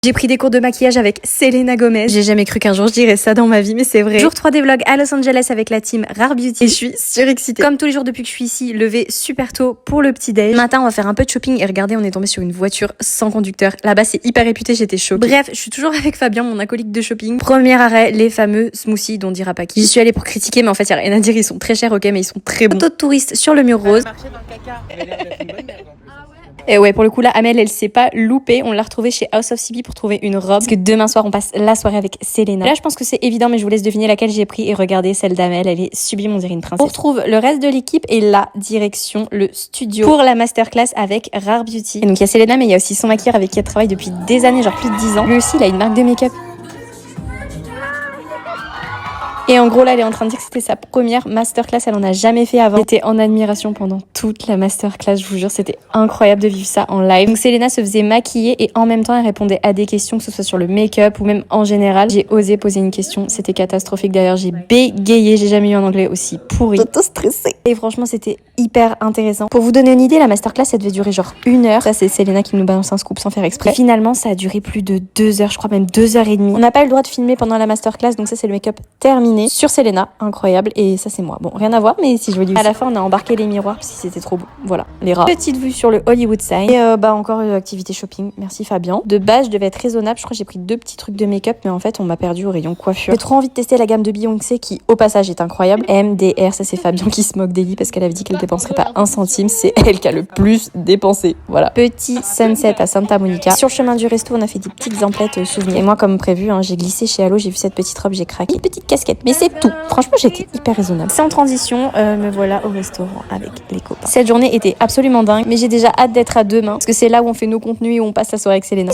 J'ai pris des cours de maquillage avec Selena Gomez. J'ai jamais cru qu'un jour je dirais ça dans ma vie, mais c'est vrai. Jour 3 des vlogs à Los Angeles avec la team Rare Beauty. Et je suis surexcitée. Comme tous les jours depuis que je suis ici, levée super tôt pour le petit déj. Matin, on va faire un peu de shopping et regardez, on est tombé sur une voiture sans conducteur. Là-bas, c'est hyper réputé, j'étais choquée. Bref, je suis toujours avec Fabien, mon acolyte de shopping. Premier arrêt, les fameux smoothies dont dira pas qui. J'y suis allée pour critiquer, mais en fait, y a rien à dire, ils sont très chers, ok, mais ils sont très bons. Photo de touristes sur le mur rose. Et ouais, pour le coup, là, Amel, elle s'est pas loupée. On l'a retrouvée chez House of CB pour trouver une robe. Parce que demain soir, on passe la soirée avec Selena. Là, je pense que c'est évident, mais je vous laisse deviner laquelle j'ai pris. Et regardez, celle d'Amel, elle est sublime, on dirait une princesse. On retrouve le reste de l'équipe et la direction, le studio, pour la masterclass avec Rare Beauty. Et donc, il y a Selena, mais il y a aussi son maquilleur avec qui elle travaille depuis des années, genre plus de 10 ans. Lui aussi, il a une marque de make-up. Et en gros, là, elle est en train de dire que c'était sa première masterclass. Elle en a jamais fait avant. J'étais en admiration pendant toute la masterclass. Je vous jure, c'était incroyable de vivre ça en live. Donc, Selena se faisait maquiller et en même temps, elle répondait à des questions, que ce soit sur le make-up ou même en général. J'ai osé poser une question. C'était catastrophique. D'ailleurs, j'ai bégayé. J'ai jamais eu un anglais aussi pourri. J'étais stressée. Et franchement, c'était hyper intéressant. Pour vous donner une idée, la masterclass, ça devait durer genre 1 heure. Ça, c'est Selena qui nous balance un scoop sans faire exprès. Et finalement, ça a duré plus de 2 heures. Je crois même 2h30. On n'a pas eu le droit de filmer pendant la masterclass. Donc ça, c'est le make-up terminé. Sur Selena, incroyable, et ça c'est moi. Bon, rien à voir, mais si joli aussi. À la fin, on a embarqué les miroirs parce que c'était trop beau. Voilà, les rats. Petite vue sur le Hollywood Sign. Et encore une activité shopping. Merci Fabien. De base, je devais être raisonnable. Je crois que j'ai pris 2 petits trucs de make-up, mais en fait, on m'a perdu au rayon coiffure. J'ai trop envie de tester la gamme de Beyoncé qui, au passage, est incroyable. MDR, ça c'est Fabien qui se moque d'Ellie parce qu'elle avait dit qu'elle dépenserait pas 1 centime. C'est elle qui a le plus dépensé. Voilà. Petit sunset à Santa Monica. Sur le chemin du resto, on a fait des petites emplettes souvenirs. Et moi, comme prévu, j'ai glissé chez Allo, j'ai vu cette petite robe, j'ai craqué. Une petite casquette, mais c'est tout. Franchement, j'étais hyper raisonnable. Sans transition, me voilà au restaurant avec les copains. Cette journée était absolument dingue, mais j'ai déjà hâte d'être à demain parce que c'est là où on fait nos contenus et où on passe la soirée avec Selena.